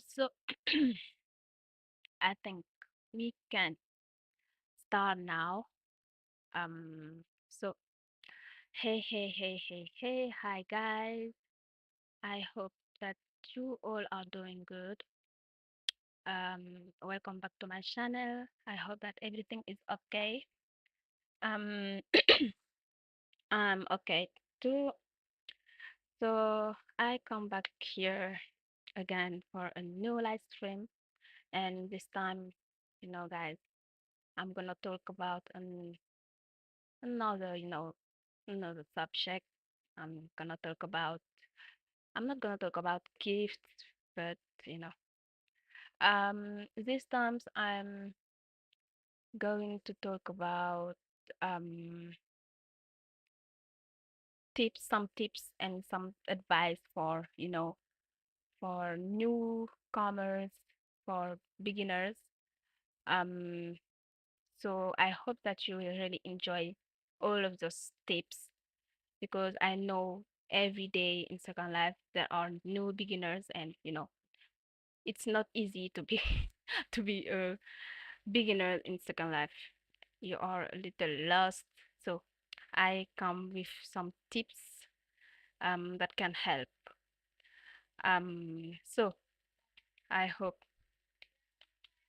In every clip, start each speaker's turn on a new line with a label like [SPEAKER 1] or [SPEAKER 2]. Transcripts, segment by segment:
[SPEAKER 1] So I think we can start now. So hey, hi guys. I hope that you all are doing good. Welcome back to my channel. I hope that everything is okay. Um, okay. To so I come back here again for a new live stream, and this time, guys, I'm gonna talk about another subject. I'm not gonna talk about gifts, but you know, this times I'm going to talk about um some tips and some advice for, for newcomers, for beginners. Um, so I hope that you will really enjoy all of those tips because I know every day in Second Life there are new beginners, and it's not easy to be to be a beginner in Second Life. You are a little lost, so I come with some tips that can help. So I hope.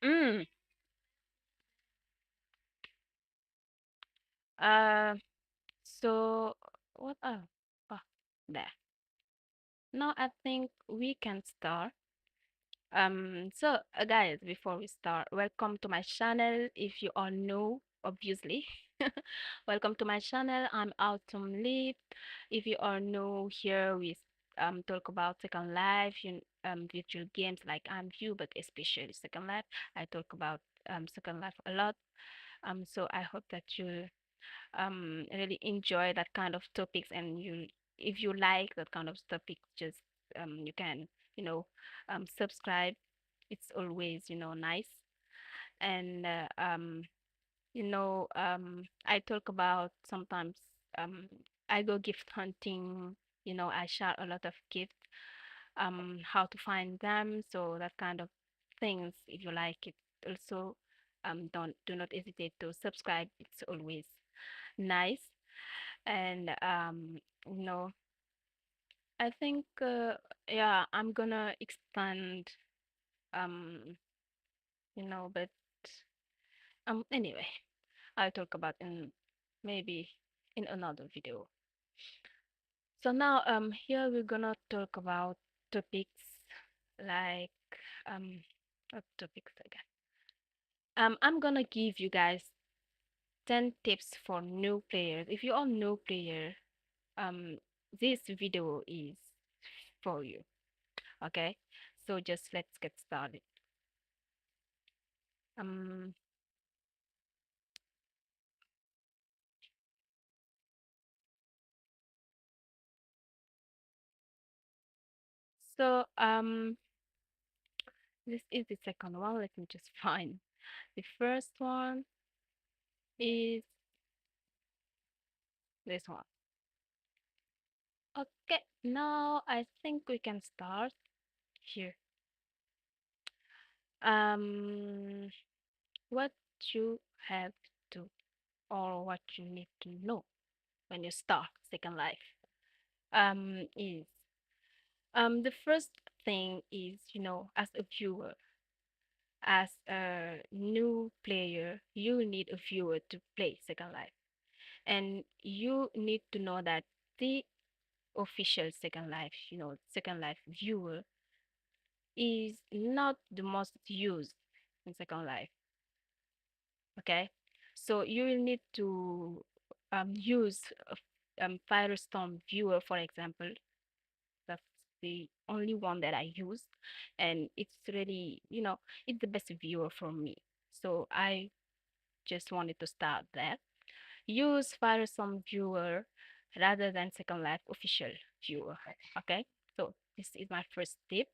[SPEAKER 1] Mm, uh, so what? Oh, there. Now I think we can start. Guys, before we start, welcome to my channel. If you are new, obviously, welcome to my channel. I'm Autumn Leaf. If you are new here, we talk about Second Life, virtual games like I'm you, but especially Second Life. I talk about Second Life a lot. So I hope that you really enjoy that kind of topics, and if you like that kind of topic, just you can subscribe. It's always nice. And I talk about sometimes I go gift hunting. I share a lot of gifts, how to find them, so that kind of things. If you like it also, don't do not hesitate to subscribe. It's always nice. And you know I think yeah, I'm gonna expand, um but anyway, I'll talk about in maybe in another video. So now here we're gonna talk about topics like what topics again. I'm gonna give you guys 10 tips for new players. If you're a new player, um this video is for you. Okay, so just let's get started. Um, so this is the second one. Let me just find the first one is this one. Okay, now I think we can start here. Um, what you have to or what you need to know when you start Second Life is the first thing is, as a viewer, as a new player, you need a viewer to play Second Life. And you need to know that the official Second Life, Second Life viewer is not the most used in Second Life. Okay? So you will need to use Firestorm viewer, for example. That's the only one that I use. And it's really, it's the best viewer for me. So I just wanted to start there. Use Firestorm viewer rather than Second Life official viewer. Okay, so this is my first tip.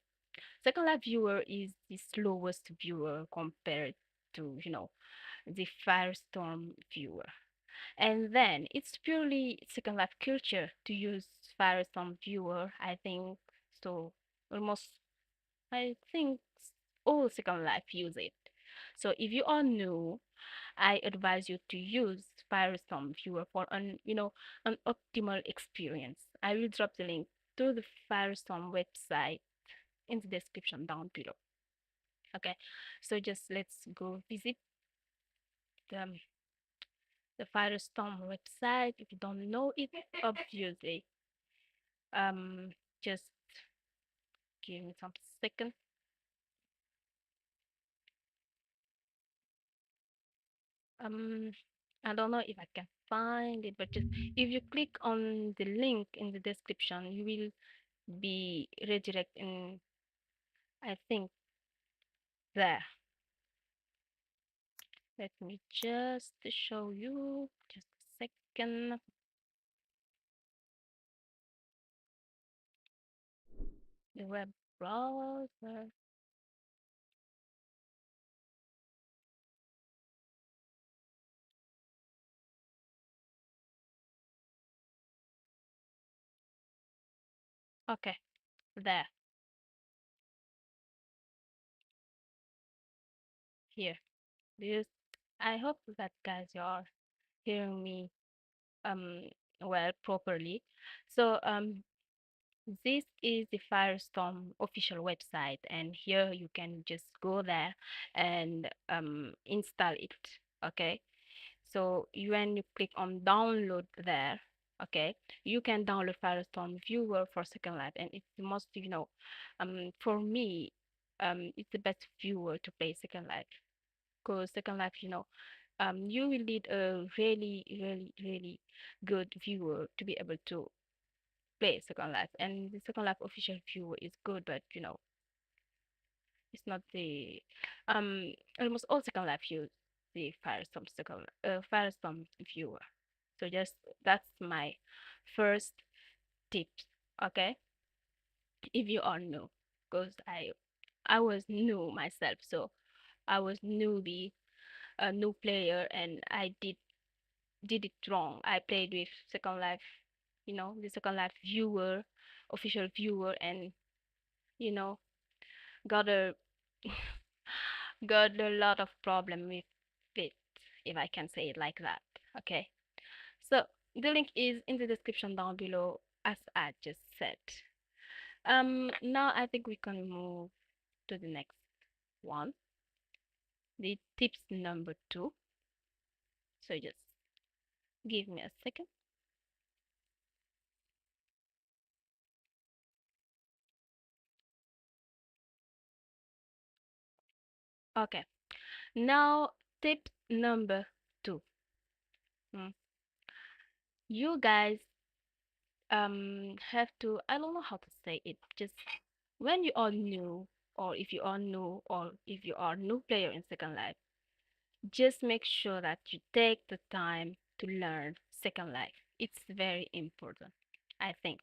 [SPEAKER 1] Second Life viewer is the slowest viewer compared to the Firestorm viewer. And then it's purely Second Life culture to use Firestorm viewer. I think so. Almost I think all Second Life use it. So if you are new, I advise you to use Firestorm Viewer for an optimal experience. I will drop the link to the Firestorm website in the description down below. Okay, so just let's go visit the, the Firestorm website. If you don't know it, obviously, um, just give me some second. Um, I don't know if I can find it, but just if you click on the link in the description, you will be redirected in, I think, there. Let me just show you. Just a second. The web browser. Okay, there, here. This. I hope that guys you are hearing me um well properly. So this is the Firestorm official website, and here you can just go there and install it. Okay, so when you click on download there, okay, you can download Firestorm Viewer for Second Life, and it's the most, for me, it's the best viewer to play Second Life, because Second Life, you will need a really, really, really good viewer to be able to play Second Life. And the Second Life official viewer is good, but it's not the almost all Second Life use the Firestorm viewer. So just that's my first tip, okay? If you are new, because I was new myself, so I was newbie, a new player, and I did it wrong. I played with Second Life, the Second Life viewer, official viewer, and you know got a got a lot of problem with it, if I can say it like that. Okay. So the link is in the description down below, as I just said. Now I think we can move to the next one, the tips number two. So just give me a second. Okay. Now tip number two. Mm. You guys have to, I don't know how to say it, just when you are new, or if you are new, or if you are new player in Second Life, just make sure that you take the time to learn Second Life. It's very important, I think.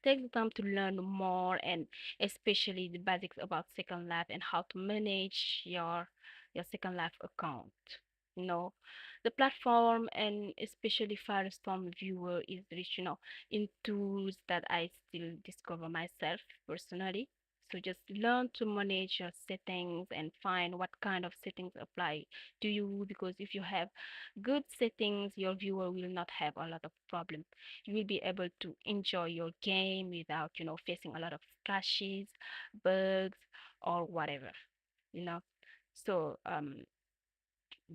[SPEAKER 1] Take the time to learn more, and especially the basics about Second Life and how to manage your Second Life account. You know, the platform and especially Firestorm Viewer is rich, in tools that I still discover myself personally. So just learn to manage your settings and find what kind of settings apply to you, because if you have good settings, your viewer will not have a lot of problem. You will be able to enjoy your game without, facing a lot of crashes, bugs, or whatever, you know. So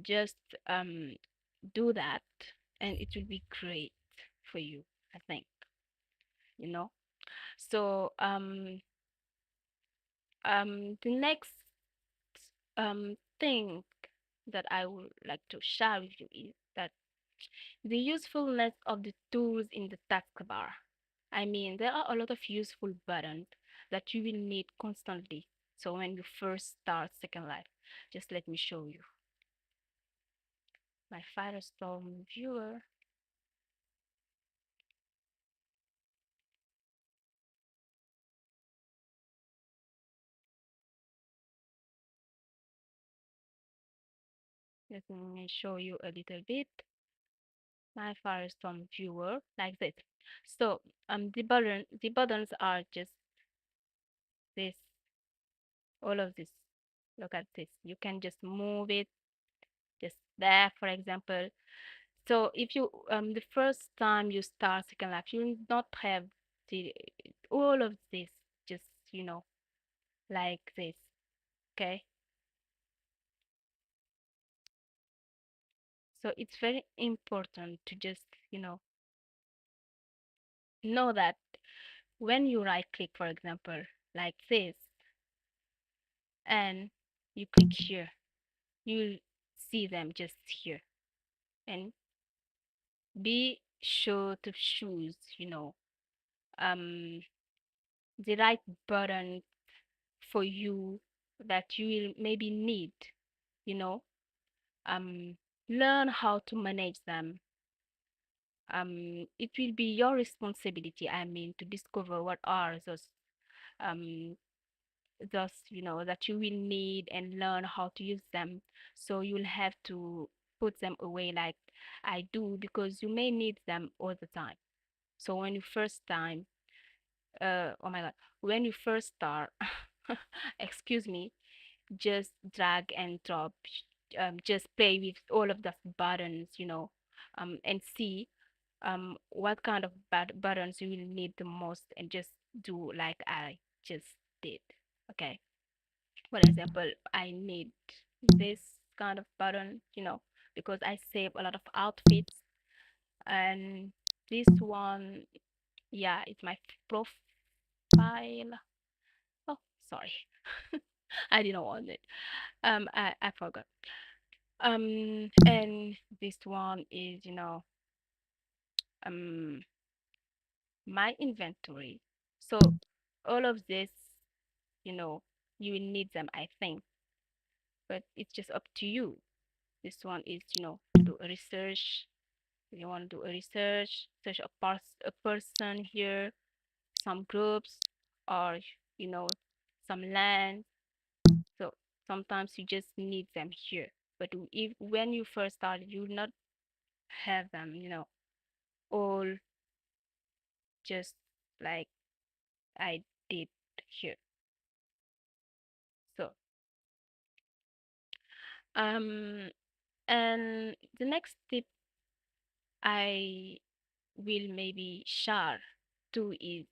[SPEAKER 1] just do that, and it will be great for you, I think, you know. So the next thing that I would like to share with you is that the usefulness of the tools in the taskbar. I mean, there are a lot of useful buttons that you will need constantly. So when you first start Second Life, just let me show you my Firestorm viewer. Let me show you a little bit my Firestorm viewer like this. So the buttons are just this. All of this. Look at this. You can just move it just there, for example. So if you the first time you start Second Life, you will not have the all of this just like this. Okay. So it's very important to just know that when you right click, for example, like this, and you click here, you'll see them just here. And be sure to choose, um, the right button for you that you will maybe need, you know, um, learn how to manage them. It will be your responsibility, I mean, to discover what are um, that you will need and learn how to use them. So you'll have to put them away like I do because you may need them all the time. So when you first time, oh my God, when you first start, excuse me, just drag and drop, just play with all of the buttons, and see what kind of buttons you will need the most and just do like I just did. Okay. For example, I need this kind of button, because I save a lot of outfits. And this one, yeah, it's my profile. Oh, sorry. I didn't want it. I forgot. And this one is, um, my inventory. So all of this, you know, you will need them, I think, but it's just up to you. This one is, to do a research. If you want to do a research, search a person here, some groups, or you know, some land. So sometimes you just need them here. But if when you first started, you will not have them, all just like I did here. So um, and the next tip I will maybe share too is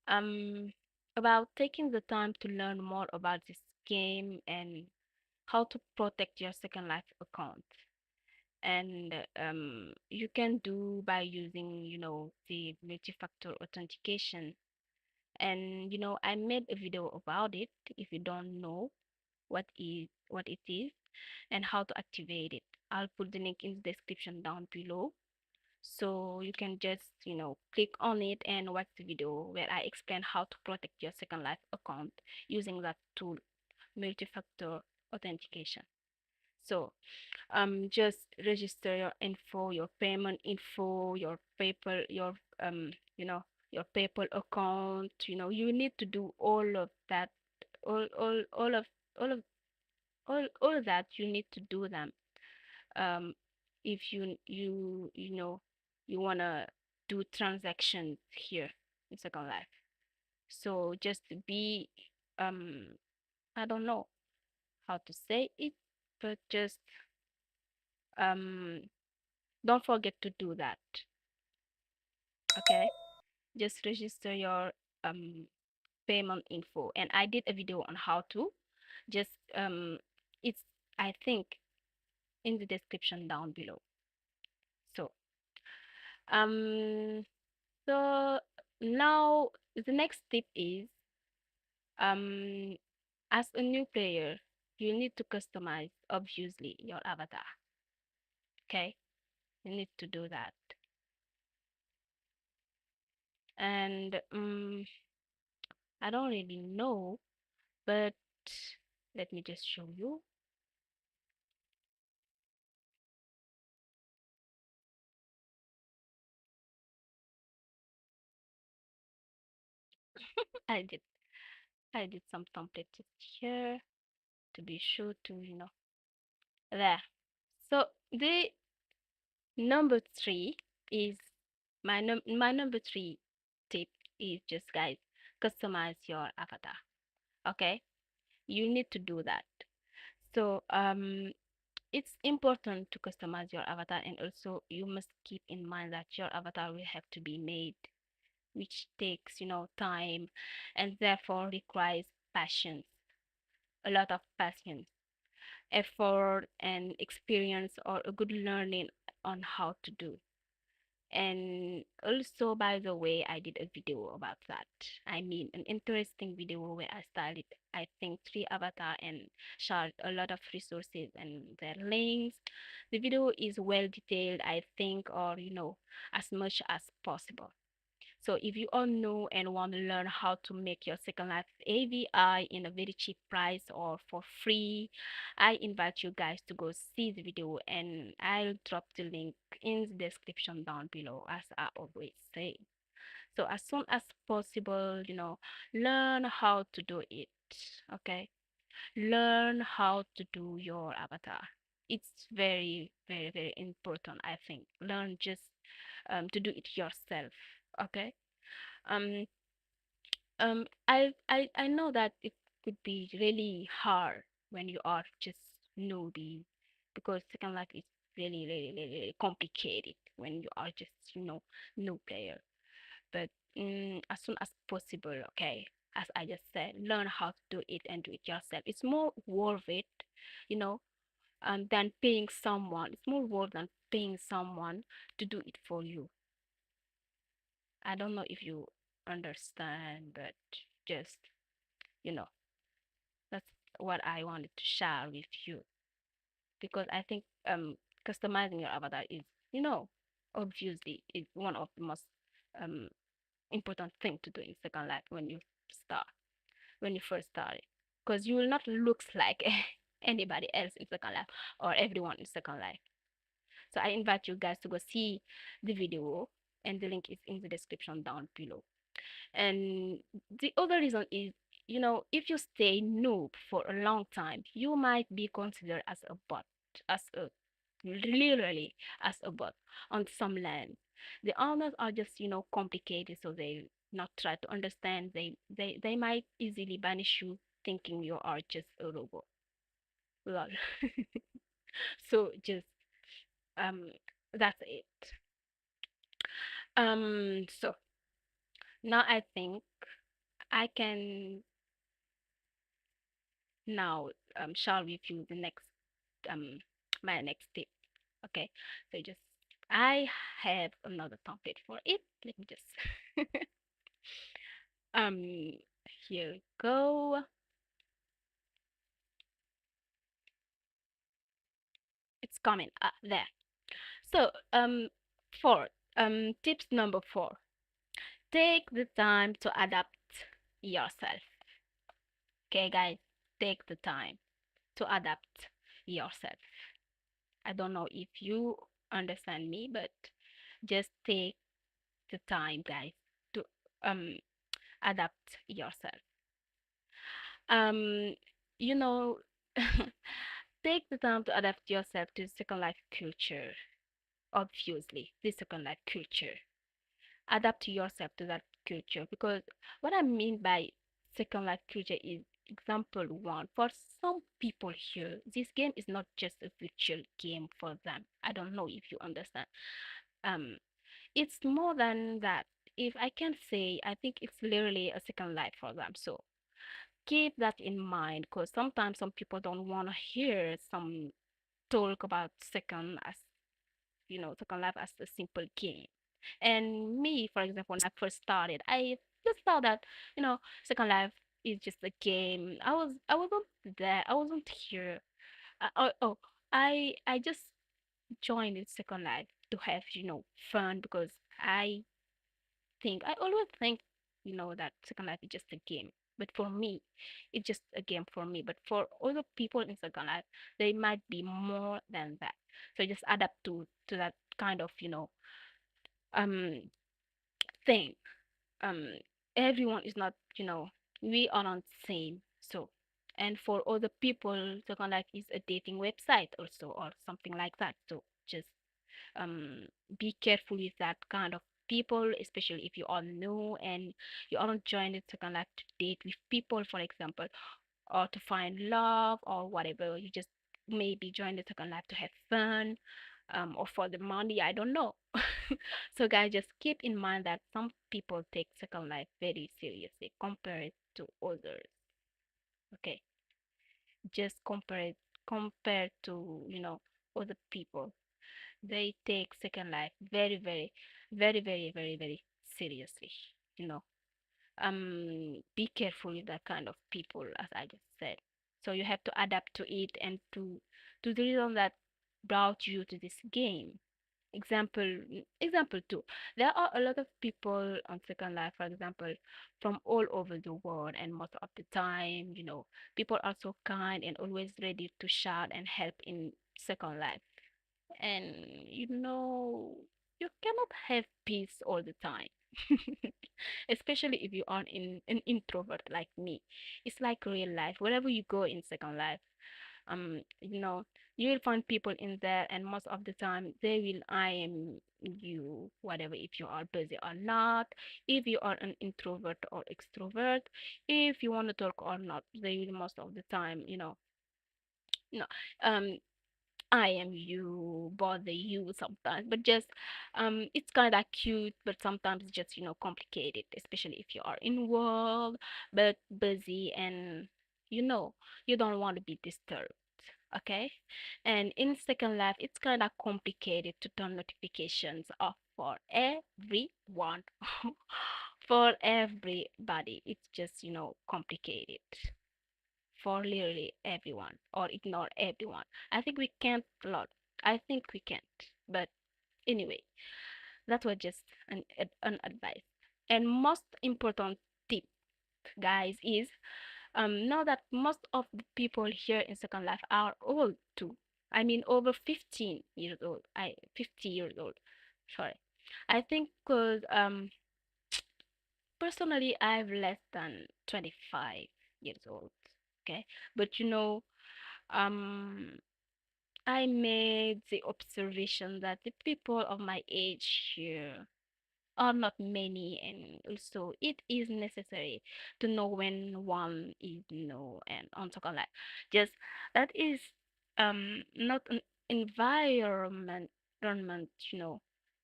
[SPEAKER 1] um about taking the time to learn more about this game and how to protect your Second Life account. And you can do by using, the multi-factor authentication. And I made a video about it if you don't know what it is and how to activate it. I'll put the link in the description down below. So you can just, click on it and watch the video where I explain how to protect your Second Life account using that tool, multi-factor authentication. So just register your info, your payment info, your PayPal, your PayPal account. You need to do all of that, all of all of all of that. You need to do them. Um, if you wanna do transactions here in Second Life. So just be um, I don't know how to say it, but just um don't forget to do that. Okay, just register your um payment info, and I did a video on how to just it's, I think, in the description down below. So um so now the next tip is um as a new player you need to customize obviously your avatar. Okay, you need to do that. And I don't really know, but let me just show you. I did I did some templates here to be sure to, there. So the number three is my number three tip is just, guys, customize your avatar. Okay, You need to do that. So it's important to customize your avatar, and also you must keep in mind that your avatar will have to be made, which takes, time, and therefore requires patience, a lot of patience, effort, and experience, or a good learning on how to do. And also, by the way, I did a video about that. I mean, an interesting video where I started, I think, three avatar and shared a lot of resources and their links. The video is well detailed, I think, or, as much as possible. So if you all know and want to learn how to make your Second Life AVI in a very cheap price or for free, I invite you guys to go see the video, and I'll drop the link in the description down below, as I always say. So as soon as possible, learn how to do it. Okay? Learn how to do your avatar. It's very, very, very important, I think. Learn just to do it yourself. Okay? um I know that it could be really hard when you are just newbie, because Second Life is really, really, really, really complicated when you are just, new player. But as soon as possible, okay, as I just said, learn how to do it and do it yourself. It's more worth it, you know than paying someone. It's more worth than paying someone to do it for you. I don't know if you understand, but just, you know that's what I wanted to share with you, because I think customizing your avatar is, obviously is one of the most um important thing to do in Second Life start when you first started, because you will not look like anybody else in Second Life, or everyone in Second Life. So I invite you guys to go see the video, and the link is in the description down below. And the other reason is, if you stay noob for a long time, you might be considered as a bot, as a literally as a bot on some land. The owners are just, complicated, so they not try to understand. They might easily banish you, thinking you are just a robot. Lol. So just um that's it. So now I think I can now share with you the next um my next tip. Okay, so just I have another template for it. Let me just um here we go. It's coming there. So four tips number 4. Take the time to adapt yourself. Okay, guys, take the time to adapt yourself. I don't know if you understand me, but just take the time, guys, to um adapt yourself. Um, you know, take the time to adapt yourself to Second Life culture. Obviously, the Second Life culture. Adapt yourself to that culture, because what I mean by Second Life culture is, example one, for some people here, this game is not just a virtual game for them. I don't know if you understand. Um, it's more than that. If I can say, I think it's literally a second life for them. So keep that in mind, because sometimes some people don't want to hear some talk about second life as a simple game. And me, for example, when I first started, I just thought that, second life is just a game. I wasn't there. I wasn't here. Oh, I just joined in second life to have, fun, because I always think, that Second Life is just a game. But for me, it's just a game for me. But for other people in Second Life, they might be more than that. So just adapt to that kind of, um thing. Um Everyone is not, we are not the same. So, and for other people, Second Life is a dating website also, or something like that. So just um be careful with that kind of people, especially if you all know and you aren't joining Second Life to date with people, for example, or to find love or whatever. You just maybe join the second life to have fun, or for the money. I don't know. So, guys, just keep in mind that some people take second life very seriously compared to others. Okay, just compared to other people. They take second life very, very, very, very, very, very seriously. You know, be careful with that kind of people, as I just said. So you have to adapt to it and to the reason that brought you to this game. Example two. There are a lot of people on Second Life, for example, from all over the world, and most of the time, people are so kind and always ready to shout and help in Second Life. And you cannot have peace all the time. Especially if you are an introvert like me. It's like real life. Wherever you go in Second Life, um you know you will find people in there, and most of the time they will am you, whatever, if you are busy or not, if you are an introvert or extrovert, if you want to talk or not, they will most of the time you know um I am you, bother you sometimes, but just it's kind of cute, but sometimes it's just complicated, especially if you are in work but busy, and you know you don't want to be disturbed. Okay, and in second life it's kind of complicated to turn notifications off for everyone. For everybody, it's just complicated for literally everyone, or ignore everyone. I think we can't a lot. I think we can't. But anyway, that was just an advice. And most important tip, guys, is know that most of the people here in Second Life are old too. I mean, over 15 years old. 50 years old. Sorry. I think because personally I've less than 25 years old. Okay, but um I made the observation that the people of my age here are not many, and also it is necessary to know when one is and on second life. Just that is not an environment,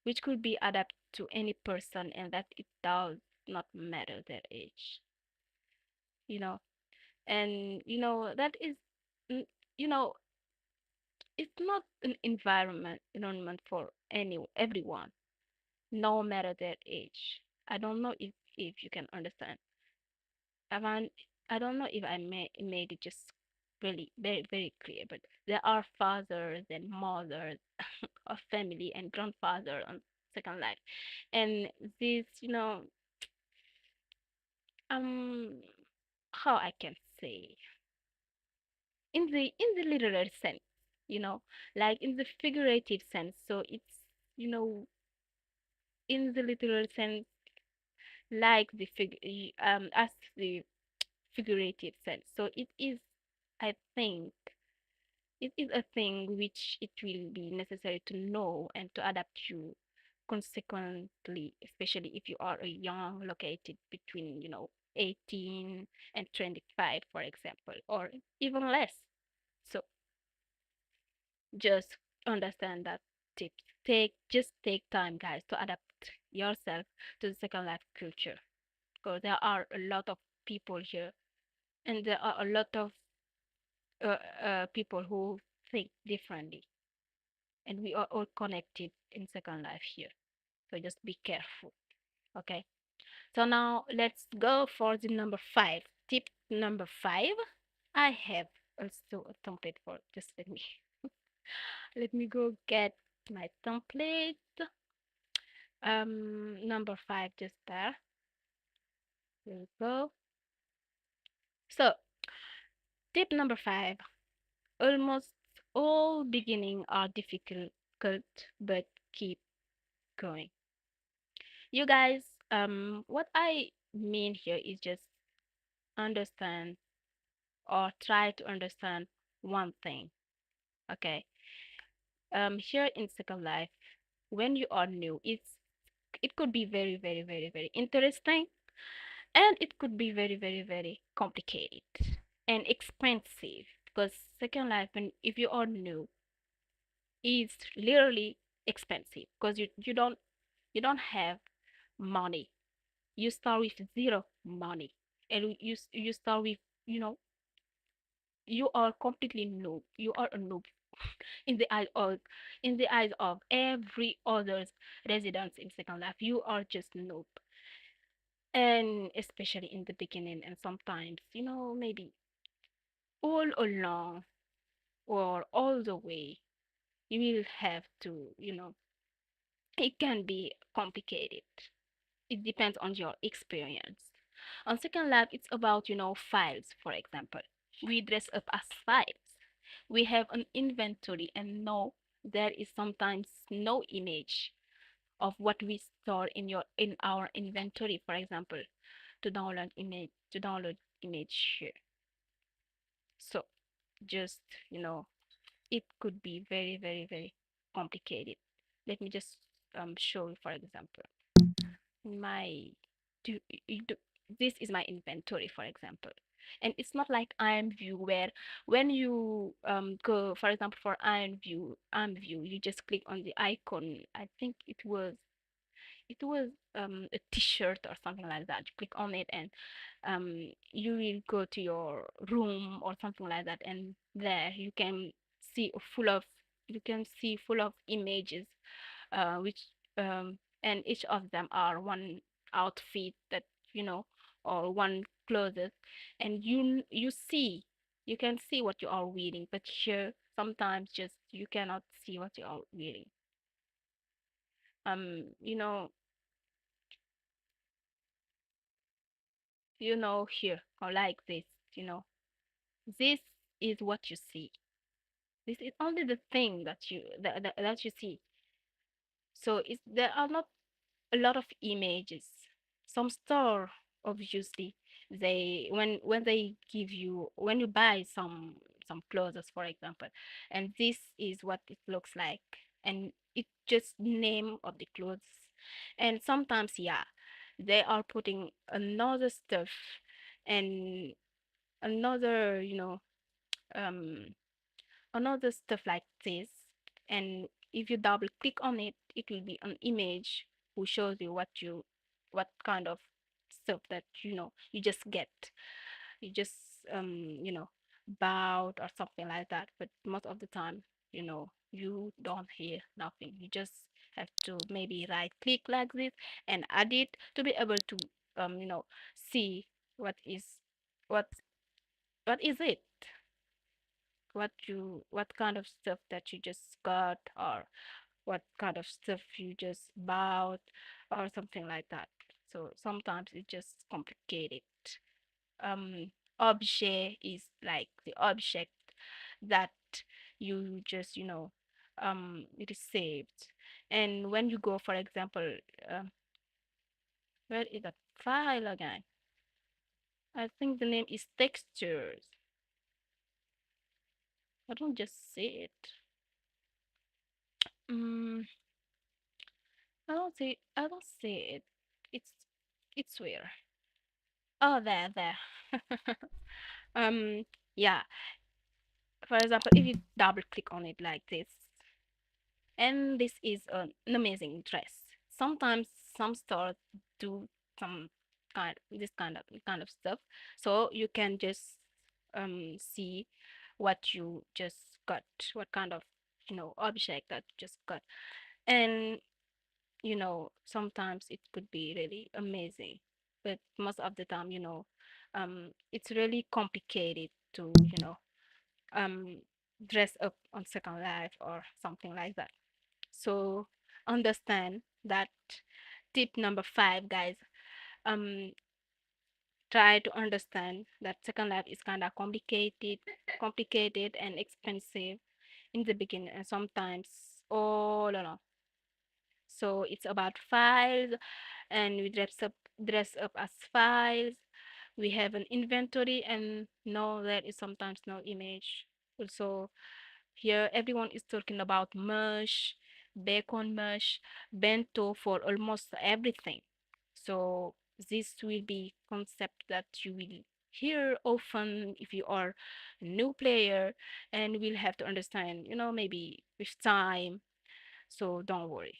[SPEAKER 1] which could be adapted to any person, and that it does not matter their age, you know, and that is mm, you know it's not an environment for everyone, no matter their age. I don't know if you can understand. I I don't know if I made it just really very, very clear, but there are fathers and mothers of family and grandfather on second life, and this um how I can say, in the literal sense, you know like in the figurative sense. So it's you know in the literal sense, like as the figurative sense. So it is, I think, it is a thing which it will be necessary to know and to adapt you consequently, especially if you are a young located between 18 and 25, for example, or even less. So just understand that tips. Take time, guys, to adapt yourself to the second life culture, because there are a lot of people here, and there are a lot of people who think differently, and we are all connected in second life here. So just be careful. Okay, so now let's go for the number 5. Tip number 5. I have also a template for, just let me go get my template. Number 5, just there. There we go. So tip number 5. Almost all beginning are difficult, but keep going. You guys, what I mean here is just understand, or try to understand one thing. Okay. Here in second life, when you are new, it could be very, very, very, very interesting, and it could be very, very, very complicated. and expensive, because Second Life, when if you are new, is literally expensive because you don't have money. You start with zero money, and you start with, you know you are completely noob. You are a noob in the eyes of every other residents in Second Life. You are just noob, and especially in the beginning, and sometimes, maybe all along or all the way, you will have to, it can be complicated. It depends on your experience. On Second Life, it's about, files, for example. We dress up as files. We have an inventory, and no, there is sometimes no image of what we store in our inventory, for example, to download image here. So just, you know, it could be very, very, very complicated. Let me just show you, for example, my do, do this is my inventory, for example. And it's not like Iron View, where when you go, for example, for Iron View, you just click on the icon. I think it was a t-shirt or something like that. You click on it, and you will go to your room or something like that, and there see full of you can see full of images, which and each of them are one outfit that, you know or one clothes, and you can see what you are wearing. But here sometimes just you cannot see what you are wearing. um you know here, or like this. you know this is what you see. This is only the thing that you see. So there are not a lot of images. Some store, obviously, when they give you, when you buy some clothes, for example, and this is what it looks like, and it just name of the clothes. And sometimes, yeah, they are putting another stuff, and another, um another stuff like this. And if you double click on it, it will be an image who shows you what kind of stuff that, you just get. You just bowed or something like that. But most of the time, you don't hear nothing. You just have to maybe right click like this and add it to be able to see what is what what is it, what kind of stuff that you just got, or what kind of stuff you just bought, or something like that. So sometimes it's just complicated. Object is like the object that you just, it is saved. And when you go, for example, um, where is that file again? I think the name is textures. I don't just see it. mm, I don't see it. It's it's where? Oh, there. um yeah, for example, if you double click on it like this, and this is an amazing dress. Sometimes some stores do some kind of stuff, so you can just see what you just got, what kind of, object that you just got. And sometimes it could be really amazing, but most of the time, it's really complicated to, um dress up on Second Life or something like that. So understand that. Tip number 5, guys. um Try to understand that Second Life is kind of complicated and expensive in the beginning, and sometimes all along. So it's about files, and we dress up as files. We have an inventory, and no, there is sometimes no image. Also, here everyone is talking about mush, bacon mush, bento for almost everything. So this will be concept that you will here often if you are a new player, and we'll have to understand, maybe with time. So don't worry.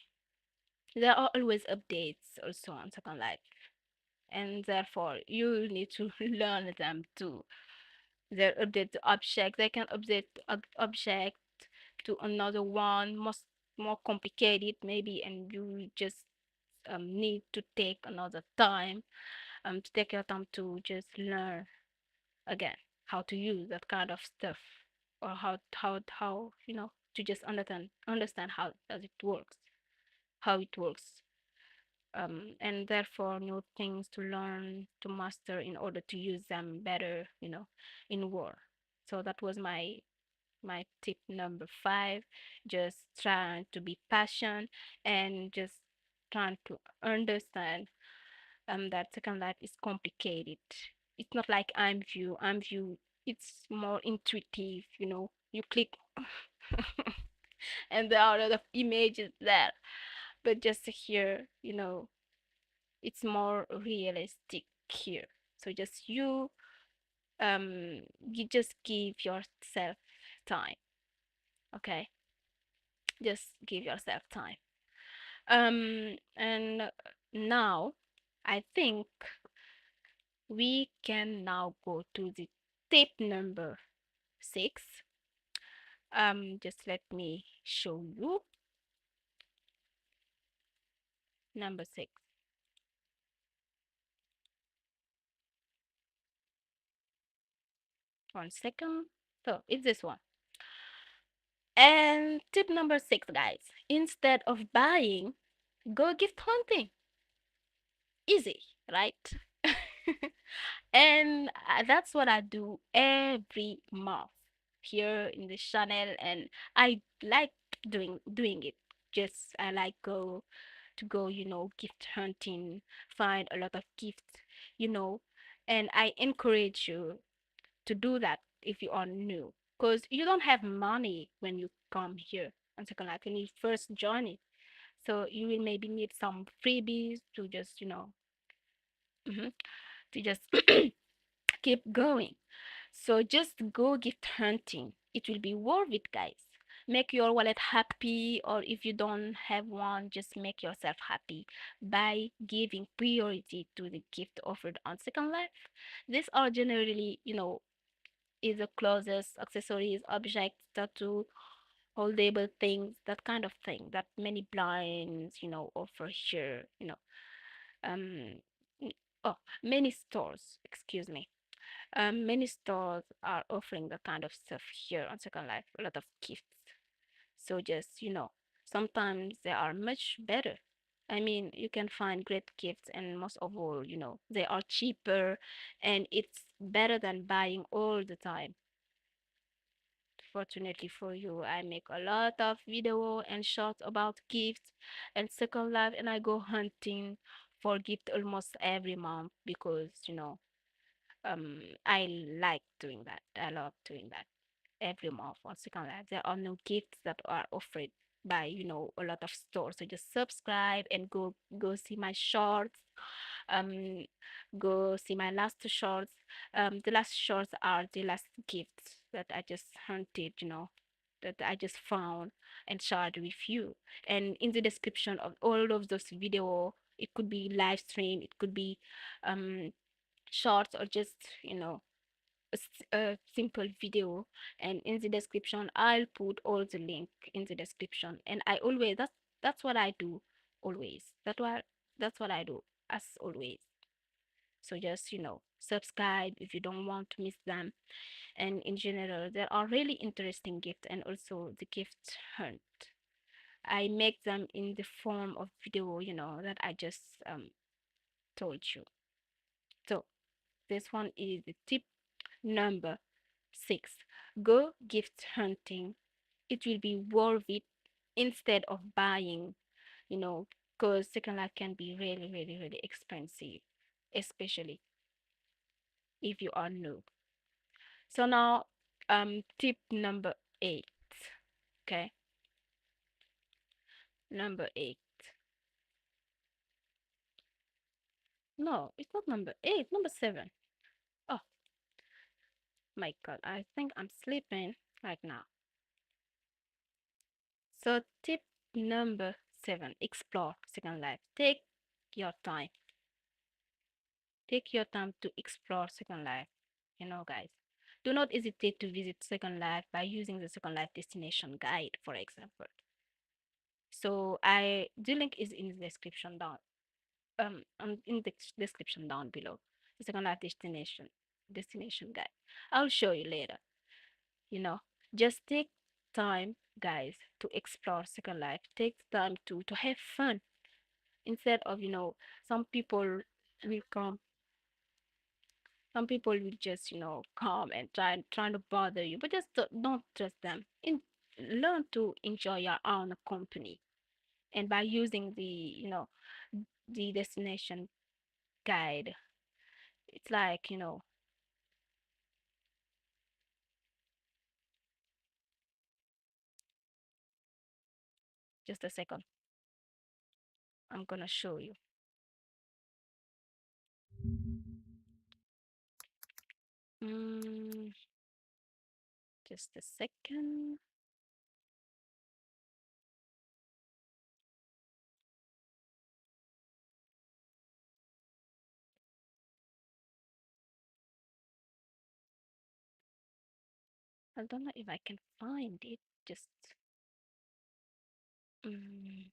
[SPEAKER 1] There are always updates also on Second Life, and therefore you need to learn them too. They update the object. They can update object to another one, more complicated maybe, and you just need to take another time, to take your time to just learn again how to use that kind of stuff, or how to just understand how does it works, how it works. And therefore new things to learn, to master in order to use them better, in war. So that was my tip number 5. Just trying to be patient, and just trying to understand that Second Life is complicated. It's not like I'm view. It's more intuitive, you click and there are a lot of images there, but just here, it's more realistic here. So just you just give yourself time. Okay, just give yourself time. And now I think we can now go to the tip number 6. Just let me show you number 6. 1 second. So it's this one. And tip number 6, guys. Instead of buying, go gift hunting. Easy, right? And that's what I do every month here in the channel, and I like doing it. Just I like go gift hunting, find a lot of gifts, you know, and I encourage you to do that if you are new, because you don't have money when you come here on Second Life when you first join it. So you will maybe need some freebies to just mhm, to just keep going. So just go gift hunting. It will be worth it, guys. Make your wallet happy, or if you don't have one, just make yourself happy by giving priority to the gift offered on Second Life. These are generally, is the clothes, accessories, objects, tattoo, holdable things, that kind of thing that many blinds, offer here, um, oh, many stores, excuse me. Many stores are offering that kind of stuff here on Second Life, a lot of gifts. So just, sometimes they are much better. I mean, you can find great gifts, and most of all, they are cheaper, and it's better than buying all the time. Fortunately for you, I make a lot of video and shorts about gifts and Second Life, and I go hunting for gift almost every month because, I like doing that. I love doing that every month on Second Life. There are no gifts that are offered by a lot of stores. So just subscribe and go see my shorts. Um, go see my last two shorts. The last shorts are the last gifts that I just hunted. That I just found and shared with you. And in the description of all of those video, it could be live stream, it could be um shorts, or just a simple video. And in the description I'll put all the link in the description. And I always that's what I do always. That's what I do as always. So just subscribe if you don't want to miss them. And in general, there are really interesting gifts, and also the gift hunt, I make them in the form of video, that I just told you. So this one is the tip number 6. Go gift hunting. It will be worth it instead of buying, because Second Life can be really, really, really expensive, especially if you are new. So now, tip number 8. Okay, number 8. No, it's not number 8, number 7. Oh. My God, I think I'm sleeping right now. So tip number 7, explore Second Life. Your time. Take your time to explore Second Life. Guys. Do not hesitate to visit Second Life by using the Second Life destination guide, for example. So the link is in the description down in the description down below. The Second Life destination guide. I'll show you later. You know, just take time, guys, to explore Second Life. Take time to have fun instead of some people will come some people will just come and trying to bother you, but just don't trust them. Learn to enjoy your own company, and by using the destination guide, it's like just a second, I'm gonna show you. mm, just a second. I don't know if I can find it. Just mm,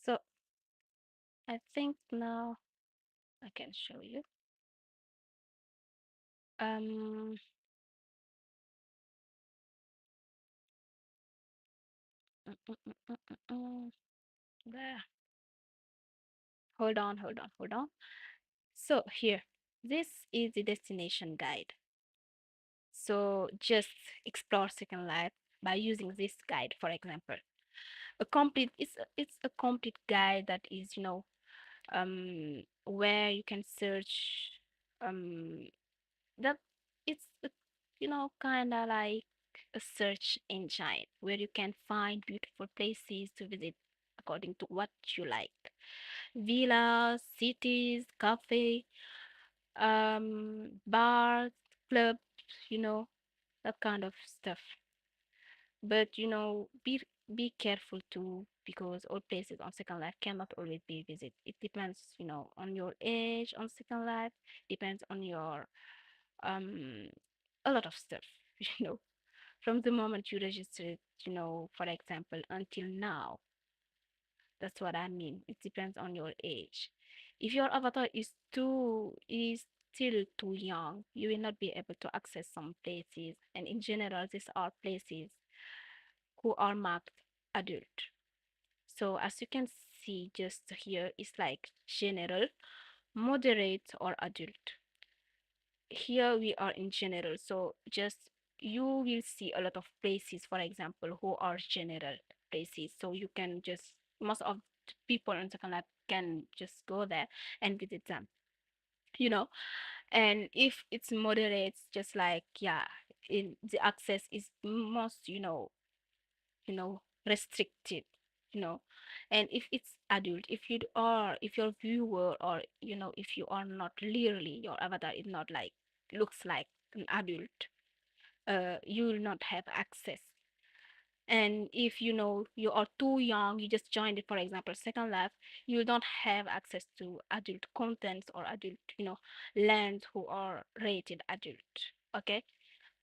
[SPEAKER 1] so I think now I can show you. Um, mm, mm, mm, mm, there. Hold on. So here, this is the destination guide. So just explore Second Life by using this guide, for example. It's a complete guide that is, where you can search um that it's kind of like a search engine where you can find beautiful places to visit according to what you like. Villas, cities, cafe, bars, clubs, you know, that kind of stuff. But be careful too, because all places on Second Life cannot always be visited. It depends, on your age on Second Life, depends on your um a lot of stuff, you know, from the moment you registered, for example, until now. That's what I mean. It depends on your age. If your avatar is still too young, you will not be able to access some places. And in general, these are places who are marked adult. So as you can see just here, it's like general, moderate, or adult. Here we are in general. So just you will see a lot of places, for example, who are general places. So you can just most of the people on Second Life can just go there and visit them. You know, and if it's moderate, just like yeah, in the access is most restricted, you know. And if it's adult, if your viewer, or if you are not clearly, your avatar is not like looks like an adult, you will not have access. And if you are too young, you just joined it, for example, Second Life, you don't have access to adult contents or adult lands who are rated adult. Okay,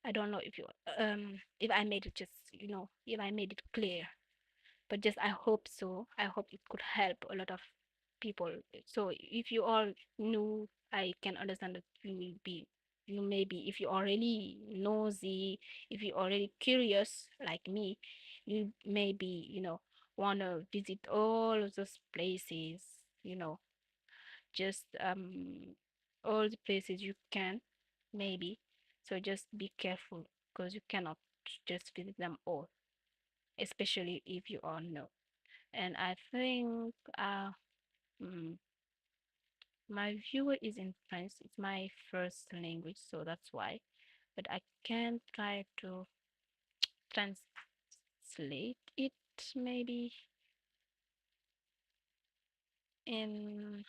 [SPEAKER 1] I don't know if I made it just if I made it clear, but just I hope so. I hope it could help a lot of people. So if you are new, I can understand that you may be, if you are really nosy, if you are really curious like me, you maybe want to visit all of those places, you know just all the places you can, maybe. So just be careful, because you cannot just visit them all, especially if you are new. And I think mm, my viewer is in French. It's my first language, so that's why. but I can try to translate it maybe in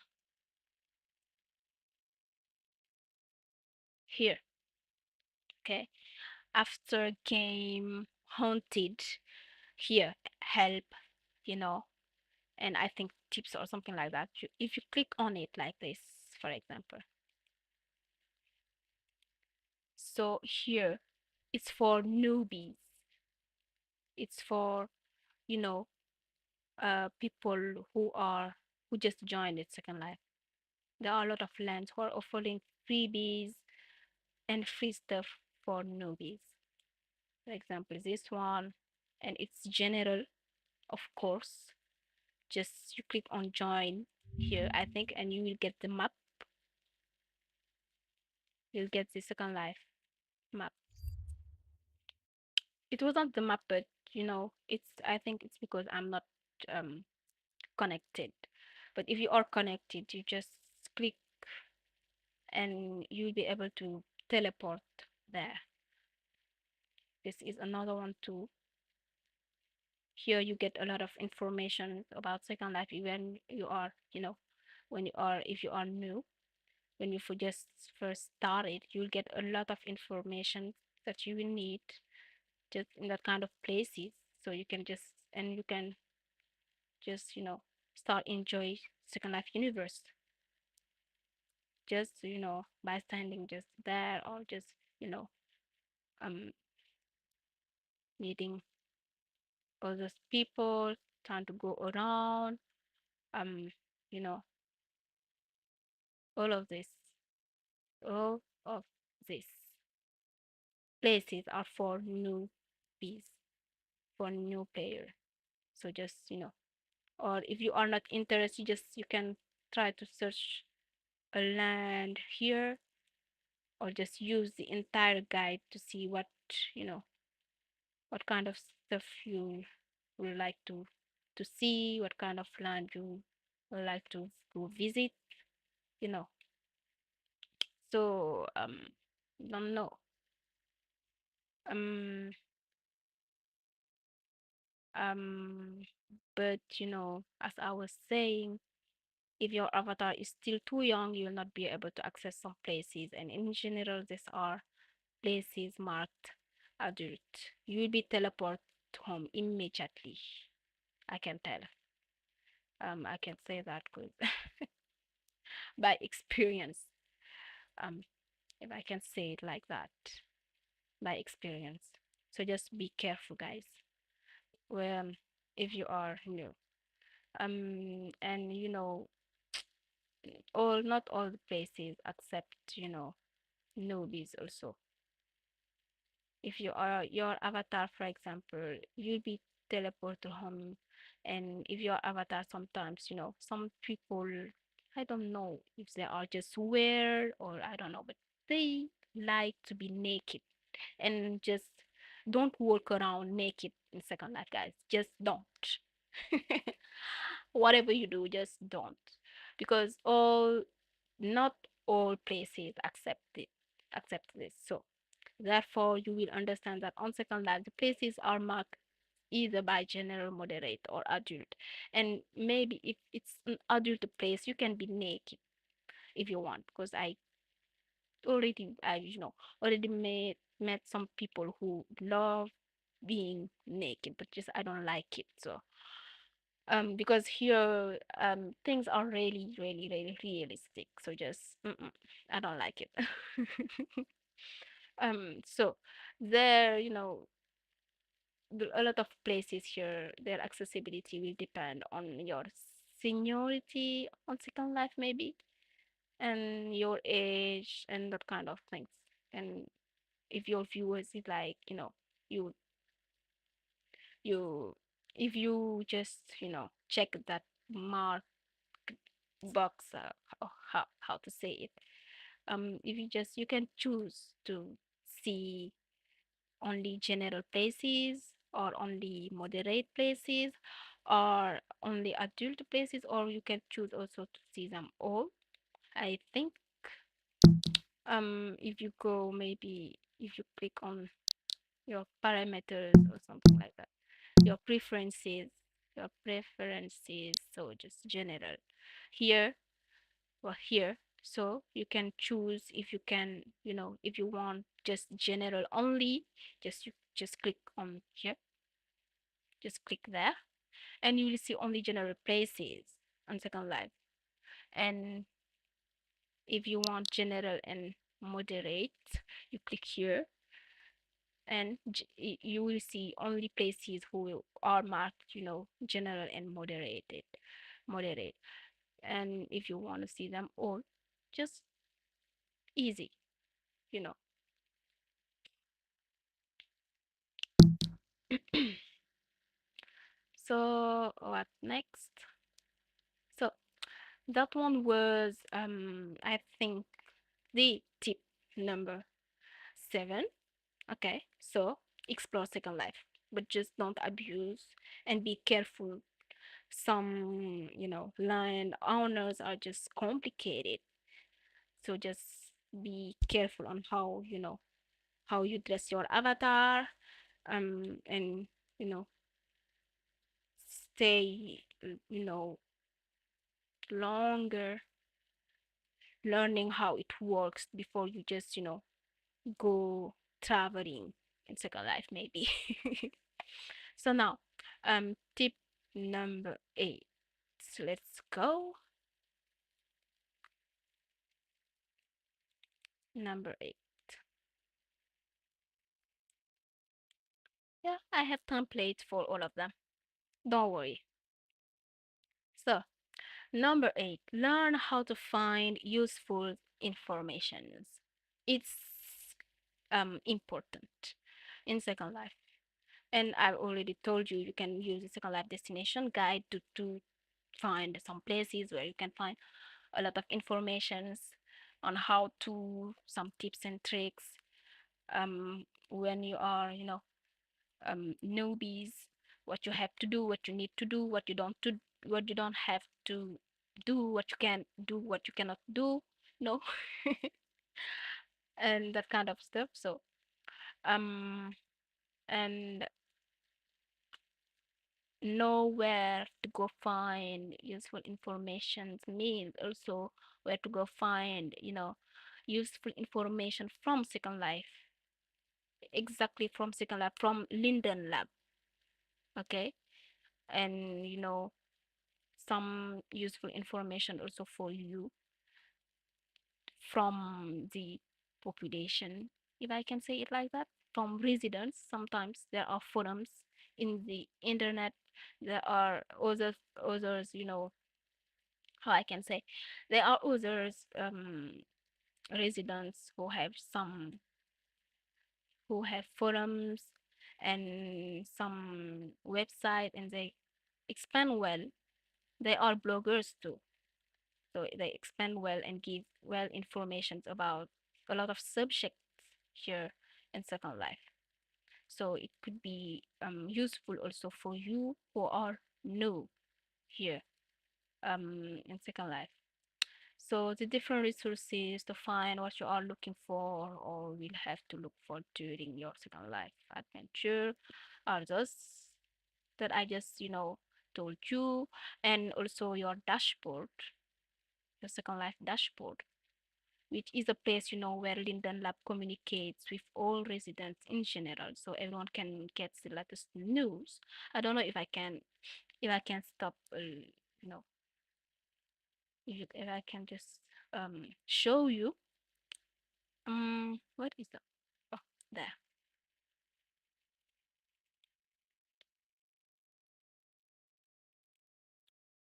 [SPEAKER 1] here. Okay. After game haunted, here help, you know, and I think tips or something like that. If you click on it like this, for example, so here it's for newbies. It's for, you know, people who just joined it Second Life. There are a lot of lands who are offering freebies and free stuff for newbies. For example, this one, and it's general, of course. Just you click on join here, I think, and you will get the map. You'll get the Second Life map. It wasn't the map, but it's. I think it's because I'm not um connected. But if you are connected, you just click and you'll be able to teleport there. This is another one too. Here you get a lot of information about Second Life when you are, if you are new, when you just first started, you'll get a lot of information that you will need just in that kind of places. So you can just, start enjoy Second Life universe just, by standing just there or just, um, meeting other people, trying to go around, um, you know, all of this, all of these places are for newbies, for new player. So just, or if you are not interested, you can try to search a land here or just use the entire guide to see you know, what kind of stuff you would like to see, what kind of land you would like to go visit, you know. So don't know. Um um but as I was saying, if your avatar is still too young, you'll not be able to access some places, and in general these are places marked adult. You will be teleported home immediately. I can tell. I can say that because by experience. Um, if I can say it like that, by experience. So just be careful, guys. Well, if you are new, and all not all the places accept newbies also. If you are your avatar, for example, you'll be teleported home, and if your avatar sometimes, some people, I don't know if they are just weird or I don't know, but they like to be naked and just don't walk around naked in Second Life, guys. Just don't. Whatever you do, just don't, because not all places accept this. So therefore, you will understand that on Second Life, the places are marked either by general, moderate, or adult. And maybe if it's an adult place, you can be naked if you want, because I already met some people who love being naked, but just I don't like it. So because here things are really really really realistic, so just I don't like it. So there, a lot of places here, their accessibility will depend on your seniority on Second Life maybe, and your age and that kind of things. And if your viewers is like, you you if you just check that mark box, how to say it, if you can choose to see only general places or only moderate places or only adult places, or you can choose also to see them all. I think if you go maybe if you click on your parameters or something like that, your preferences, so just general here or here. So you can choose if you can, if you want just general only, you just click on here, just click there, and you will see only general places on Second Life. And if you want general and moderate, you click here, and you will see only places who are marked, general and moderate. And if you want to see them all, just easy, you know. So what next? So that one was, I think, the tip number 7. Okay, so explore Second Life, but just don't abuse, and be careful. Some, land owners are just complicated, so just be careful on how you dress your avatar, and you know stay, longer learning how it works before you just, go traveling in Second Life maybe. So now, tip number 8. So let's go. Number 8. Yeah, I have templates for all of them. Don't worry. So, number 8, learn how to find useful informations. It's important in Second Life. And I've already told you, you can use the Second Life destination guide to find some places where you can find a lot of informations on how to, some tips and tricks, when you are, newbies, what you have to do, what you need to do, what you don't have to do, what you can do, what you cannot do, no, and that kind of stuff. So, um, and know where to go find useful information means also where to go find, useful information from Second Life, exactly from Second Lab, from Linden Lab. Okay, and some useful information also for you from the population, if I can say it like that, from residents. Sometimes there are forums in the internet. There are others, how I can say, there are others, residents who have forums and some website, and they expand well. They are bloggers too, so they expand well and give well information about a lot of subjects here in Second Life. So it could be useful also for you who are new here, in Second Life. So the different resources to find what you are looking for or will have to look for during your Second Life adventure are those that I just, told you, and also your dashboard, your Second Life dashboard, which is a place, where Linden Lab communicates with all residents in general, so everyone can get the latest news. I don't know if I can stop, know, if I can just show you. What is that? Oh, there.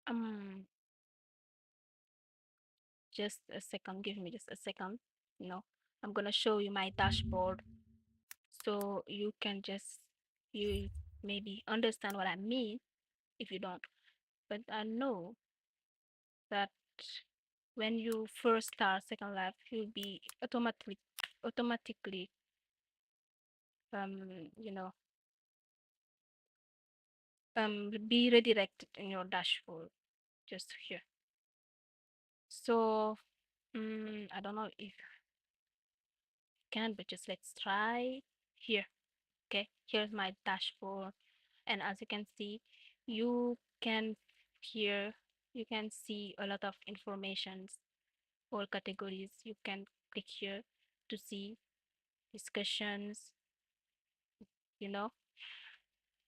[SPEAKER 1] Um, just a second. Give me just a second. You know, I'm gonna show you my dashboard so you can just you maybe understand what I mean if you don't. But I know that when you first start Second Life, you'll be automatically you know be redirected in your dashboard just here. So I don't know if you second, but just let's try here. Okay, here's my dashboard, and as you can see, you can here you can see a lot of informations, all categories. You can click here to see discussions, you know,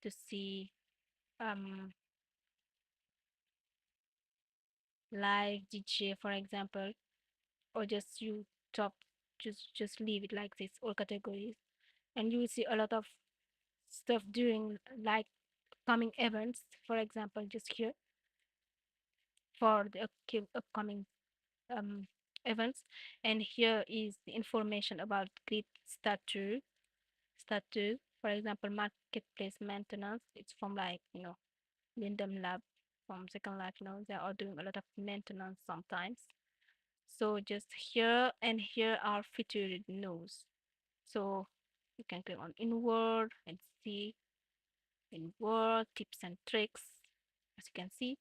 [SPEAKER 1] to see um live DJ, for example, or just you top just leave it like this, all categories, and you will see a lot of stuff during like coming events, for example, just here for the upcoming um events. And here is the information about grid status, for example, marketplace maintenance. It's from like, Lindem Lab from Second Life. They are doing a lot of maintenance sometimes. So just here and here are featured news. So you can click on inward and see inward tips and tricks, as you can see.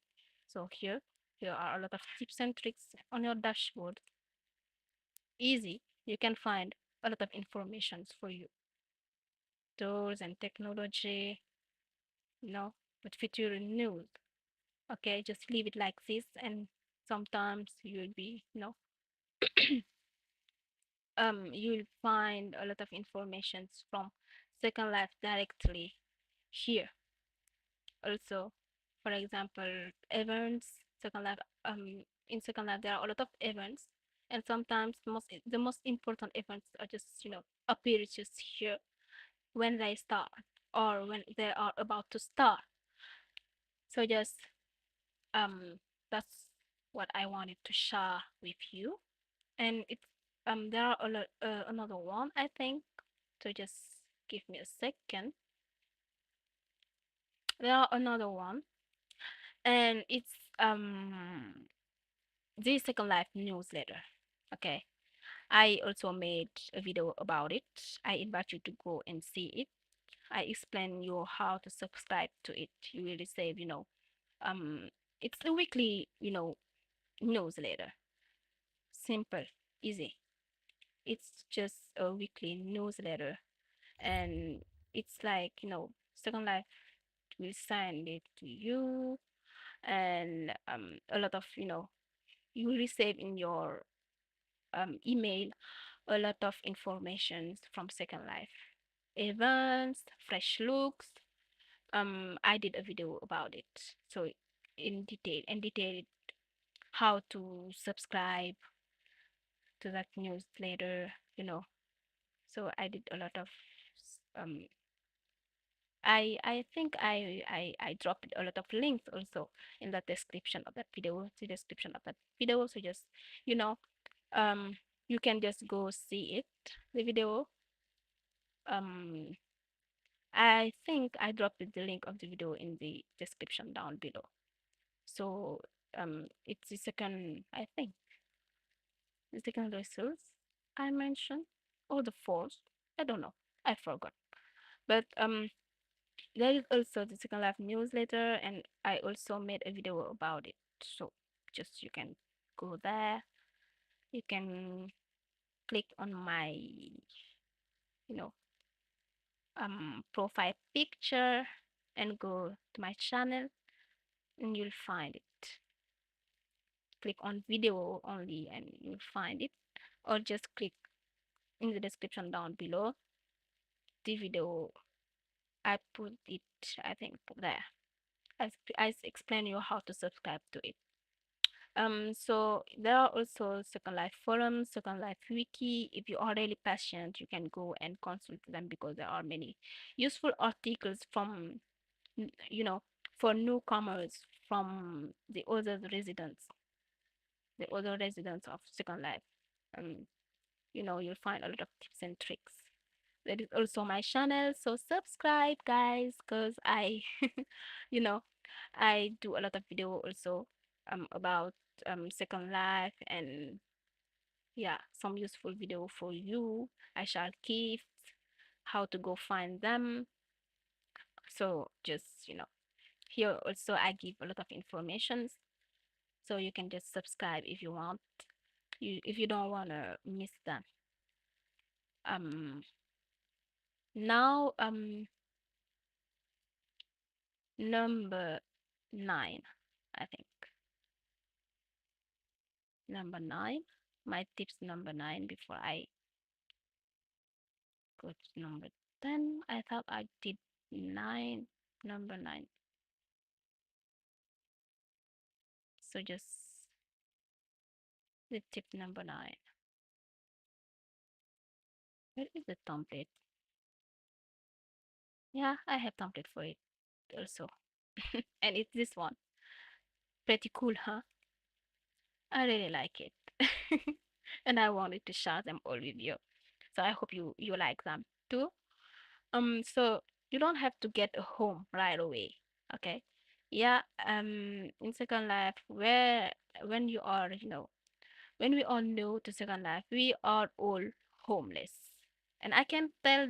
[SPEAKER 1] So here are a lot of tips and tricks on your dashboard. Easy. You can find a lot of informations for you. Tools and technology, but featured news. Okay, just leave it like this, and sometimes you'll be, you'll find a lot of informations from Second Life directly here. Also, for example, events, Second Life, in Second Life there are a lot of events, and sometimes the most important events are just, appear just here when they start or when they are about to start. So just that's what I wanted to share with you. And it's there are another one, I think. So just give me a second. There are another one, and it's the Second Life newsletter. Okay, I also made a video about it. I invite you to go and see it. I explain you how to subscribe to it. You will receive, it's a weekly, newsletter. Simple, easy. It's just a weekly newsletter, and it's like, Second Life will send it to you, and a lot of, you will receive in your email a lot of information from Second Life, events, fresh looks. I did a video about it, so in detail how to subscribe to that newsletter. So I did a lot of um I think I dropped a lot of links also in the description of that video, the description of that video. So just, you know, um you can just go see it, the video. Um I think I dropped the link of the video in the description down below. So it's the second, I think, the second resource I mentioned, or the fourth. I don't know. I forgot. But there is also the Second Life newsletter, and I also made a video about it. So just you can go there. You can click on my, you know, profile picture and go to my channel, and you'll find it. Click on video only, and you'll find it, or just click in the description down below the video. I put it, I think, there. I explain you how to subscribe to it. So there are also Second Life forums, Second Life wiki. If you are really passionate, you can go and consult them, because there are many useful articles from, you know, for newcomers, from the other residents of Second Life. Um, you'll find a lot of tips and tricks. That is also my channel, so subscribe, guys, because you know, I do a lot of video also about Second Life, and yeah, some useful video for you. I shall keep how to go find them. So just, here also I give a lot of informations, so you can just subscribe if you want. If you don't want to miss them. Um, now number 9, I think. Number 9. My tips number 9 before I go to number 10. I thought I did 9, number 9. So just the tip number 9. Where is the template? Yeah, I have template for it also. And it's this one. Pretty cool, huh? I really like it. And I wanted to share them all with you. So I hope you like them too. So you don't have to get a home right away. Okay. Yeah, in Second Life, where when you are, when we all know to Second Life, we are all homeless. And I can say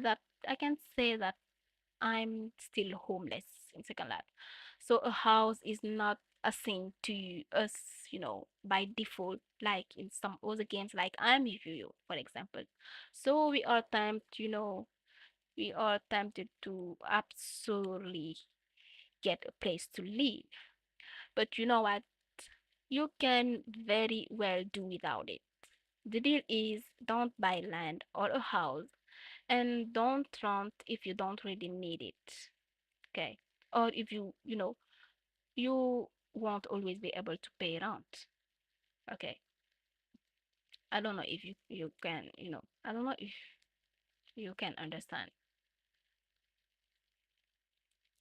[SPEAKER 1] that I'm still homeless in Second Life. So a house is not a thing to us, by default, like in some other games, like I'm with you, for example. So we are tempted to absolutely get a place to live. But you know what? You can very well do without it. The deal is don't buy land or a house and don't rent if you don't really need it. Okay. Or if you won't always be able to pay rent. Okay. I don't know if you can, I don't know if you can understand.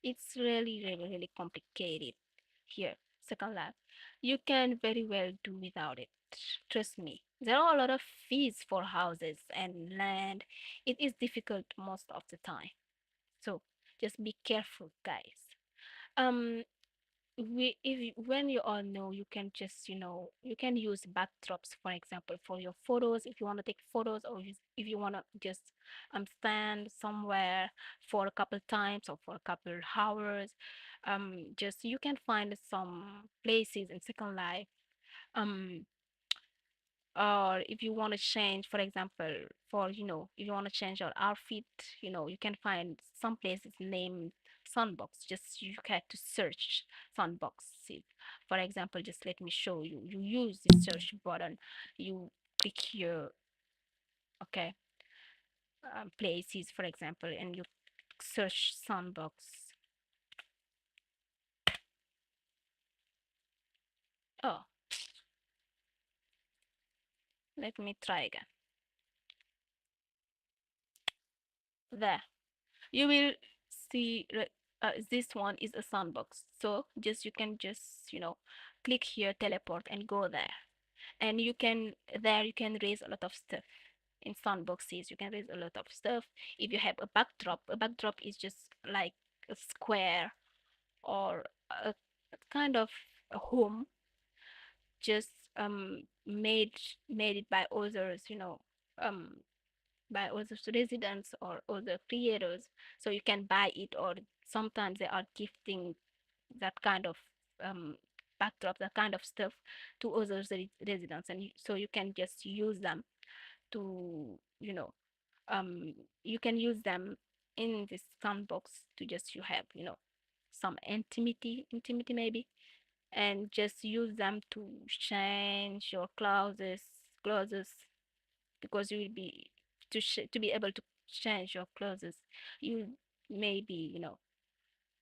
[SPEAKER 1] It's really, really, really complicated here. Second Life. You can very well do without it. Trust me. There are a lot of fees for houses and land. It is difficult most of the time. So just be careful, guys. Um, when you all know, you can just you can use backdrops, for example, for your photos if you want to take photos, or if you want to just stand somewhere for a couple times or for a couple hours. Just you can find some places in Second Life, um or if you want to change, for example, for if you want to change your outfit, you can find some places named sandbox. Just you have to search sandboxes. For example, just let me show you. You use the search button, you click here. Okay. Places, for example, and you search sandbox. Oh, let me try again. There you will see this one is a sandbox. So just you can just click here, teleport, and go there. And you can raise a lot of stuff. In sandboxes you can raise a lot of stuff. If you have a backdrop is just like a square or a kind of a home, just made it by others, um by other residents or other creators. So you can buy it, or sometimes they are gifting that kind of um, backdrop, that kind of stuff to other residents, and so you can just use them to, you can use them in this sandbox to just you have, some intimity maybe, and just use them to change your clothes, because you will be to be able to change your clothes. You maybe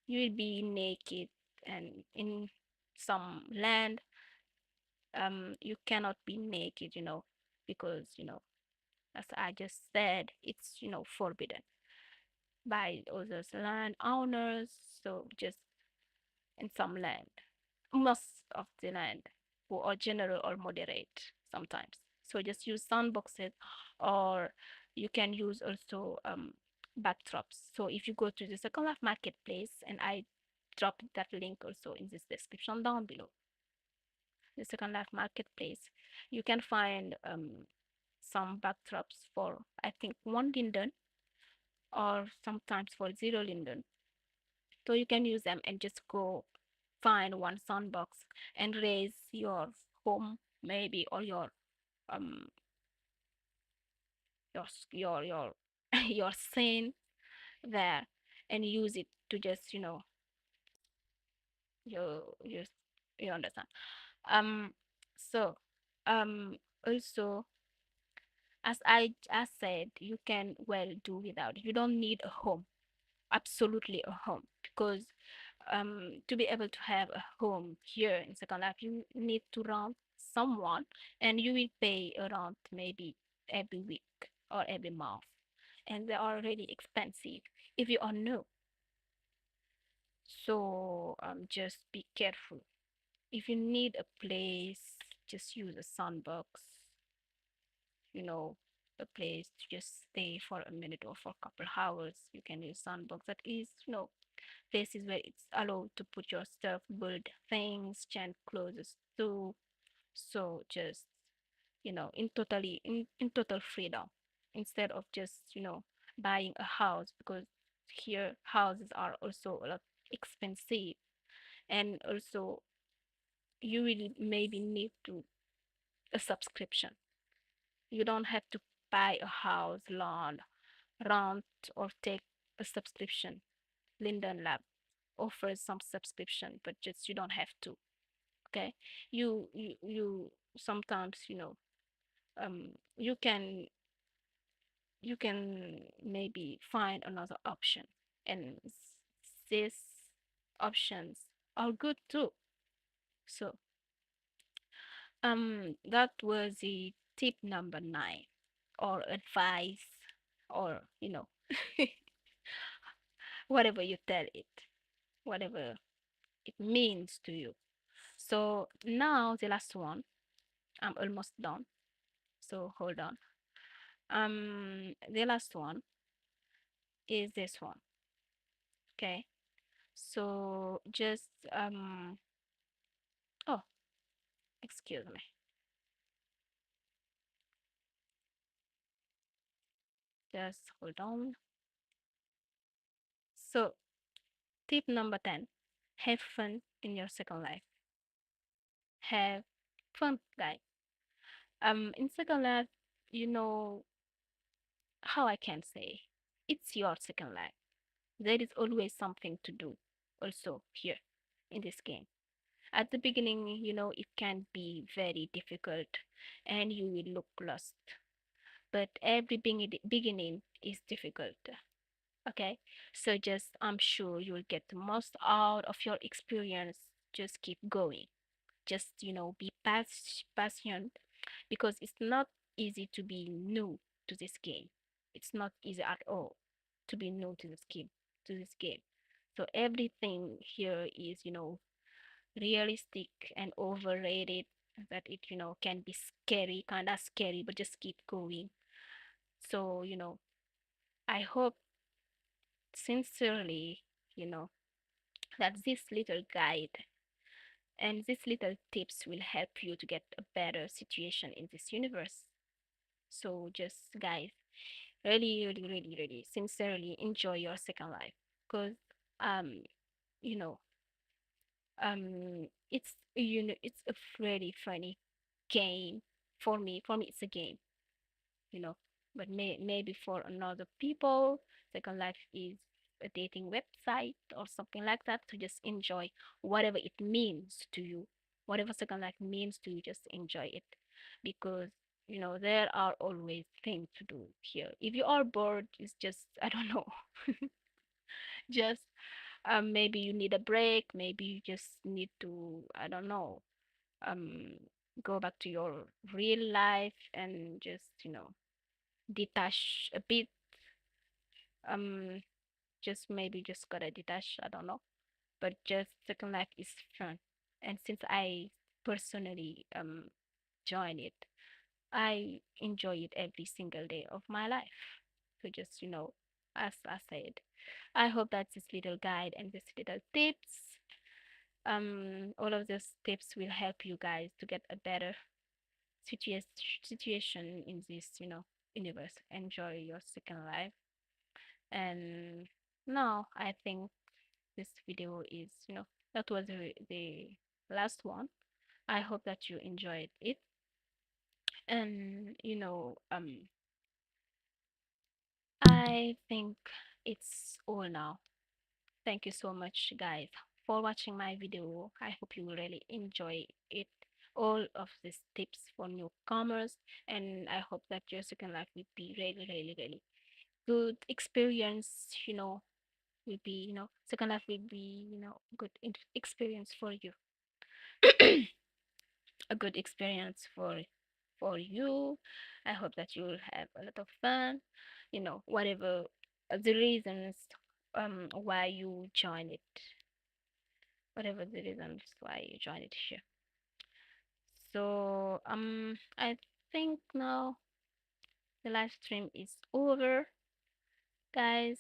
[SPEAKER 1] you will be naked, and in some land you cannot be naked, because as I just said, it's forbidden by others land owners. So just in some land, most of the land, who are general or moderate sometimes. So just use sandboxes, or you can use also backdrops. So if you go to the Second Life marketplace, and I dropped that link also in this description down below, the Second Life marketplace, you can find some backdrops for, I think, 1 linden, or sometimes for 0 linden. So you can use them and just go find one sandbox and raise your home maybe, or um your your sin there, and use it to just, you you understand. Um, so um also, as I said, you can well do without it. You don't need a home, absolutely a home, because to be able to have a home here in Second Life, you need to rent someone, and you will pay around maybe every week or every month, and they are really expensive if you are new. So just be careful. If you need a place, just use a sandbox, you know, a place to just stay for a minute or for a couple hours. You can use sandbox. That is, places where it's allowed to put your stuff, build things, change clothes too. So just, in total freedom, instead of just, buying a house, because here houses are also a lot expensive, and also you will maybe need to a subscription. You don't have to buy a house, land, rent, or take a subscription. Linden Lab offers some subscription, but just you don't have to. Okay, you sometimes, you can maybe find another option, and these options are good too. So that was the tip number 9, or advice, or whatever you tell it, whatever it means to you. So now the last one, I'm almost done. So hold on. The last one is this one. Okay. So just oh, excuse me. Just hold on. So tip number 10, have fun in your second life. Have fun, guys. In second life, you know how I can say, it's your second life. There is always something to do also here in this game. At the beginning, it can be very difficult and you will look lost. But every beginning is difficult. Okay? So just, I'm sure you'll get the most out of your experience. Just keep going. Just, be patient, because it's not easy to be new to this game. It's not easy at all to be new to this game. So everything here is, realistic and overrated, that it, can be scary, kind of scary, but just keep going. So, I hope sincerely, you know, that this little guide and these little tips will help you to get a better situation in this universe. So just, guys, really, really, really, really sincerely enjoy your second life, because um, you know, it's a really funny game. For me it's a game, you know but maybe for another people, second life is a dating website or something like that, to just enjoy whatever it means to you. Whatever second life means to you, just enjoy it, because there are always things to do here. If you are bored, it's just, I don't know, just maybe you need a break, maybe you just need to, I don't know, um go back to your real life and just detach a bit, um just maybe just gotta detach, I don't know. But just second life is fun, and since I personally join it, I enjoy it every single day of my life. So just, as I said, I hope that this little guide and this little tips, all of those tips will help you guys to get a better situa- situation in this, universe. Enjoy your second life. And now I think this video is, that was the last one. I hope that you enjoyed it. And I think it's all now. Thank you so much, guys, for watching my video. I hope you really enjoy it. All of these tips for newcomers, and I hope that your second life will be really, really, really good experience. Will be second life will be good experience for you. A good experience for you. I hope that you will have a lot of fun. Whatever the reasons why you join it, whatever the reasons why you join it here. So I think now the live stream is over, guys.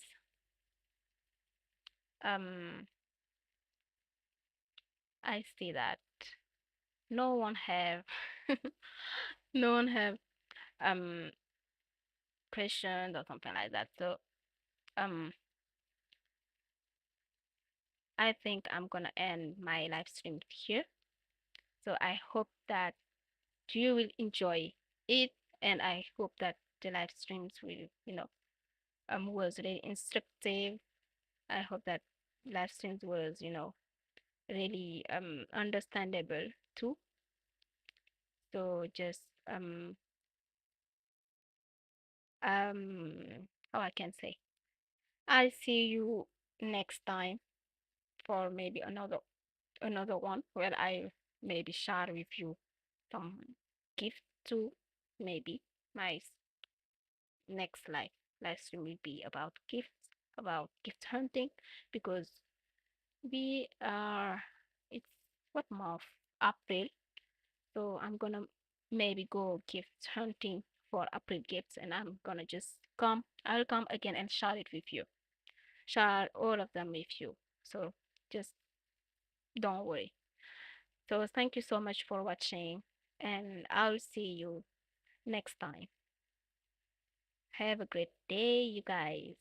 [SPEAKER 1] Um, I see that no one have no one have um questions or something like that. So um I think I'm gonna end my live stream here. So I hope that you will enjoy it, and I hope that the live streams will, was really instructive. I hope that live streams was, really understandable too. So just how I can say, I'll see you next time for maybe another one where I maybe share with you some gift too. Maybe my next live stream will be about gifts, about gift hunting, because we are it's what month? April. So I'm gonna maybe go gift hunting for April gifts, and I'm gonna just come. I'll come again and share it with you. Share all of them with you. So just don't worry. So thank you so much for watching, and I'll see you next time. Have a great day, you guys.